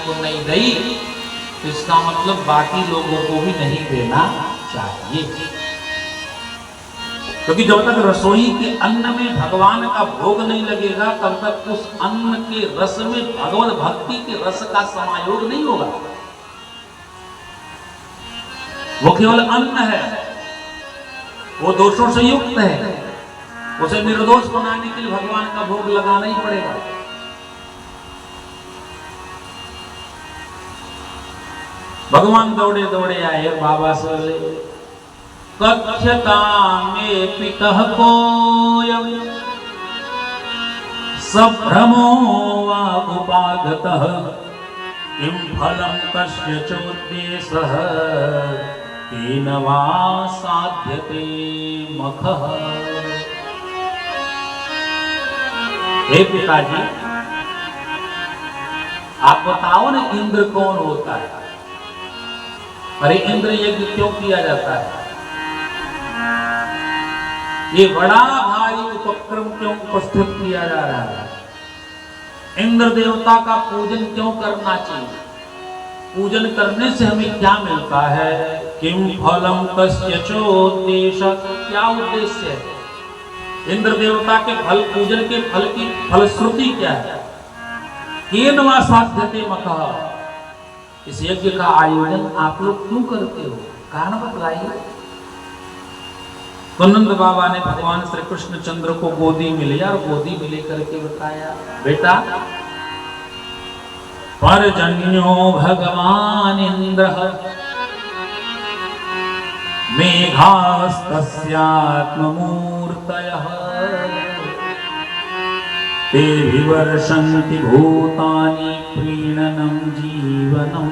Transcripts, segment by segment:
को नहीं दी तो इसका मतलब बाकी लोगों को भी नहीं देना चाहिए, क्योंकि जब तक रसोई के अन्न में भगवान का भोग नहीं लगेगा तब तक उस अन्न के रस में भगवत भक्ति के रस का समायोग नहीं होगा। वो केवल अन्न है, वो दोषों से युक्त है, उसे निर्दोष बनाने के लिए भगवान का भोग लगाना ही पड़ेगा। भगवान दौड़े दौड़े आए बाबा से, कथ्यता में पितः कोयम सभ्रमो वा उपागतः किं फलं कस्य चोद्देशः तेन वा साध्यते मखः। हे पिताजी, आप बताओ ना इंद्र कौन होता है? अरे इंद्र यज्ञ क्यों किया जाता है? ये बड़ा भारी उपक्रम क्यों प्रस्तुत किया जा रहा है? इंद्र देवता का पूजन क्यों करना चाहिए? पूजन करने से हमें क्या मिलता है? किम फलम कस्य चोद्देशः, क्या उद्देश्य है? इंद्र देवता के फल, पूजन के फल की फलश्रुति क्या है? केन वा साध्यते मखः, इस यज्ञ का आयोजन आप लोग क्यों करते हो? कारण बतलाइए। तो नंद बाबा ने भगवान श्री कृष्ण चंद्र को गोदी में लिया और गोदी में लेकर के बताया, बेटा पर्जन्यो भगवान इंद्र मेघास्तस्यात्ममूर्तयः ते विवर्षन्ति भूतानि प्रीणनं जीवनं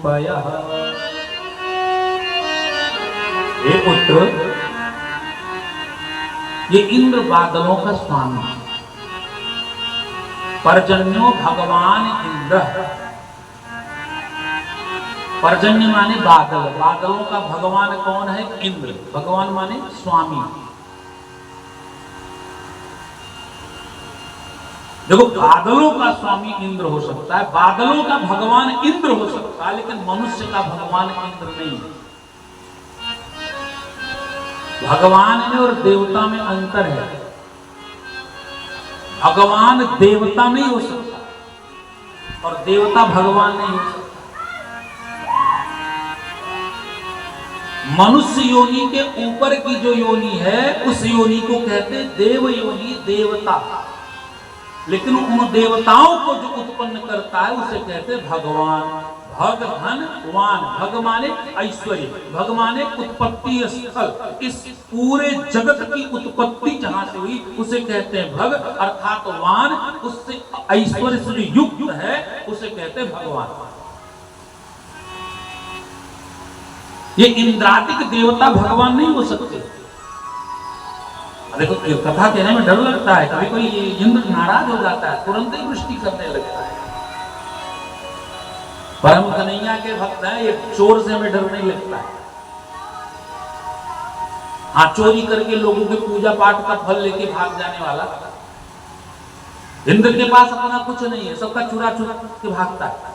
पयः। हे पुत्र, ये इंद्र बादलों का स्वामी, पर्जन्यो भगवान इंद्र। पर्जन्य माने बादल, बादलों का भगवान कौन है? इंद्र। भगवान माने स्वामी। देखो, बादलों का स्वामी इंद्र हो सकता है, बादलों का भगवान इंद्र हो सकता है, लेकिन मनुष्य का भगवान इंद्र नहीं है। भगवान में और देवता में अंतर है। भगवान देवता नहीं हो सकता और देवता भगवान नहीं हो सकता। मनुष्य योनि के ऊपर की जो योनि है उस योनि को कहते देव योनि, देवता। लेकिन उन देवताओं को जो उत्पन्न करता है उसे कहते भगवान। भग धन वान, भग माने ऐश्वर्य, भग माने उत्पत्ति स्थल। इस पूरे जगत की उत्पत्ति जहां से हुई उसे कहते हैं भग, अर्थात वान, उससे ऐश्वर्य से युक्त है उसे कहते हैं भगवान। ये इंद्रादिक देवता भगवान नहीं हो सकते। देखो, कथा कहने में डर लगता है, कभी कोई इंद्र नाराज हो जाता है, तुरंत ही वृष्टि करने लगता है। परम कन्हैया के भक्त हैं, ये चोर से हमें डर नहीं लगता है। हाँ, चोरी करके लोगों के पूजा पाठ का फल लेके भाग जाने वाला इंद्र के पास अपना कुछ नहीं है, सबका चुरा चुरा के भागता है।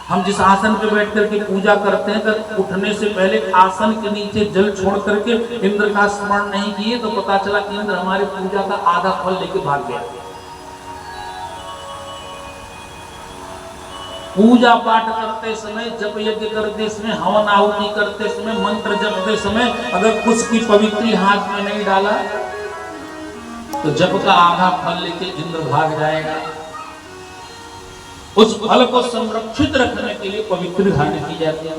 हम जिस आसन पे बैठ करके पूजा करते हैं तो उठने से पहले आसन के नीचे जल छोड़ करके इंद्र का स्मरण नहीं किए तो पता चला कि इंद्र हमारी पूजा का आधा फल लेके भाग गया। पूजा पाठ करते समय, जप यज्ञ करते समय, हवन आहुति करते समय, मंत्र जपते समय अगर कुछ की पवित्री हाथ में नहीं डाला तो जप का आधा फल लेके इंद्र भाग जाएगा। उस फल को संरक्षित रखने के लिए पवित्र धारण की जाती है।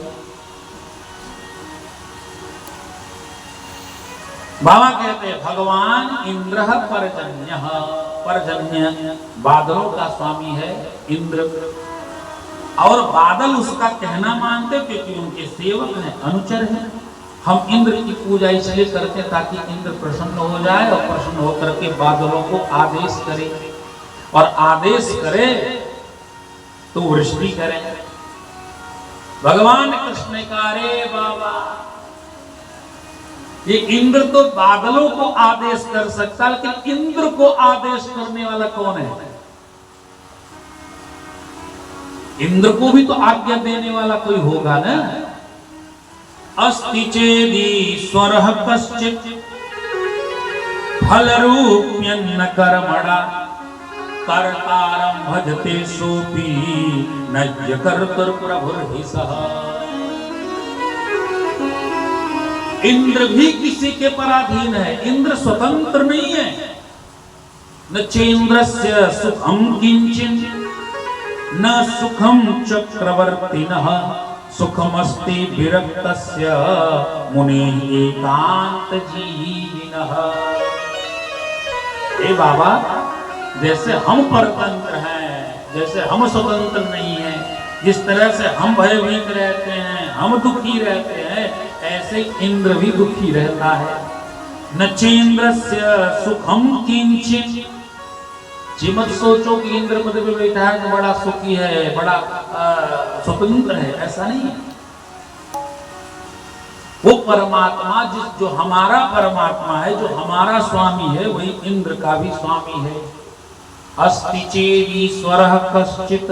बाबा कहते हैं भगवान इंद्र पर्जन्य, पर्जन्य बादलों का स्वामी है इंद्र। और बादल उसका कहना मानते क्योंकि उनके सेवक हैं, अनुचर हैं। हम इंद्र की पूजा इसलिए करते हैं ताकि इंद्र प्रसन्न हो जाए और प्रसन्न होकर के बादलों को आदेश करे, और आदेश करे तो वृष्टि करे। भगवान कृष्ण का रे बाबा, ये इंद्र तो बादलों को आदेश कर सकता, लेकिन इंद्र को आदेश करने वाला कौन है? इंद्र को भी तो आज्ञा देने वाला कोई होगा ना। अस्ति चेदीश्वरः कश्चित् फलरूप्यन्न कर्मणा कर्तारं भजते सोऽपि नज्य कर्तुर्प्रभुर्हि सः। इंद्र भी किसी के पराधीन है, इंद्र स्वतंत्र नहीं है। न चेन्द्रस्य सुखम किंचिन न सुखम चक्रवर्तिनः सुखमस्ति विरक्तस्य मुनेः एकांत जीविनः। हे बाबा, जैसे हम परतंत्र हैं, जैसे हम स्वतंत्र नहीं हैं, जिस तरह से हम भयभीत रहते हैं, हम दुखी रहते हैं, ऐसे इंद्र भी दुखी रहता है। न चेन्द्रस्य सुखम किंचिन। जी मत सोचो कि इंद्र पद पे बैठा है तो बड़ा सुखी है, बड़ा स्वतंत्र है, ऐसा नहीं है। वो परमात्मा जो हमारा परमात्मा है, जो हमारा स्वामी है, वही इंद्र का भी स्वामी है। अस्ति चेदीश्वरः कश्चित्।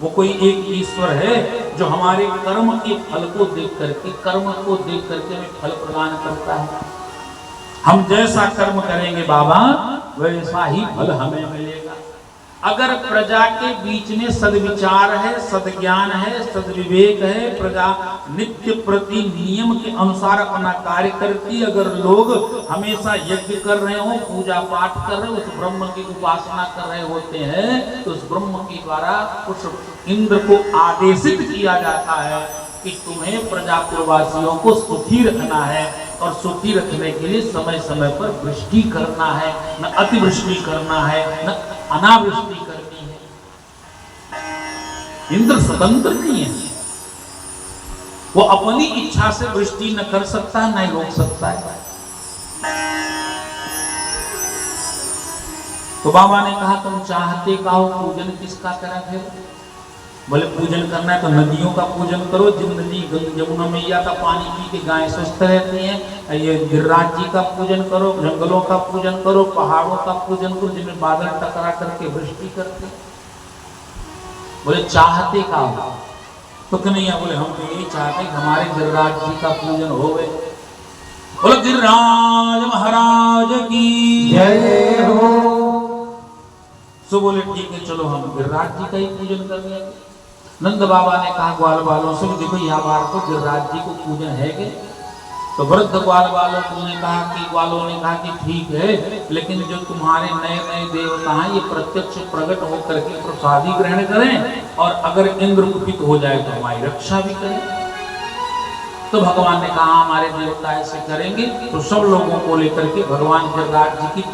वो कोई एक ईश्वर है जो हमारे कर्म के फल को देख करके, कर्म को देख करके हमें फल प्रदान करता है। हम जैसा कर्म करेंगे बाबा, वैसा ही फल हमें मिलेगा। अगर प्रजा के बीच में सद्विचार है, सद्ज्ञान है, सद्विवेक है, प्रजा नित्य प्रति नियम के अनुसार अपना कार्य करती, अगर लोग हमेशा यज्ञ कर रहे हो, पूजा पाठ कर रहे हो, उस ब्रह्म की उपासना कर रहे होते हैं, तो उस ब्रह्म के द्वारा उस इंद्र को आदेशित किया जाता है कि तुम्हें प्रजापुरवासियों को सुखी रखना है, और सुखी रखने के लिए समय समय पर वृष्टि करना है, न अतिवृष्टि करना है, न अनावृष्टि करनी है। इंद्र स्वतंत्र नहीं है, वो अपनी इच्छा से वृष्टि न कर सकता, न रोक सकता है। तो बाबा ने कहा तुम चाहते का हो पूजन किसका करा फिर? बोले पूजन करना है तो नदियों का पूजन करो। जिन नदी यमुना मैया का पानी पी के गायें स्वस्थ रहती हैं, ये गिरिराज जी का पूजन करो, जंगलों का पूजन करो, पहाड़ों का पूजन करो, जिनमें बादल टकरा करके वृष्टि करते। बोले चाहते का हो तो कन्हैया बोले हम तो यही चाहते हैं हमारे गिरिराज जी का पूजन हो गए। बोले गिरिराज महाराज की जय हो। सो बोले ठीक है चलो हम गिरिराज जी का ही पूजन कर लेंगे। नंद बाबा ने कहा ग्वाल बालों से देखो यहाँ बार तो गिरिराज जी को पूजन है के? तो वृद्ध ग्वाल बालों ने कहा कि ठीक है, लेकिन जो तुम्हारे नए नए देवता हैं ये प्रत्यक्ष प्रकट होकर के प्रसादी ग्रहण करें, और अगर इंद्र कुपित हो जाए तो हमारी रक्षा भी करें। तो भगवान ने कहा हमारे देवता ऐसे करेंगे। तो सब लोगों को लेकर के भगवान गिरिराज जी की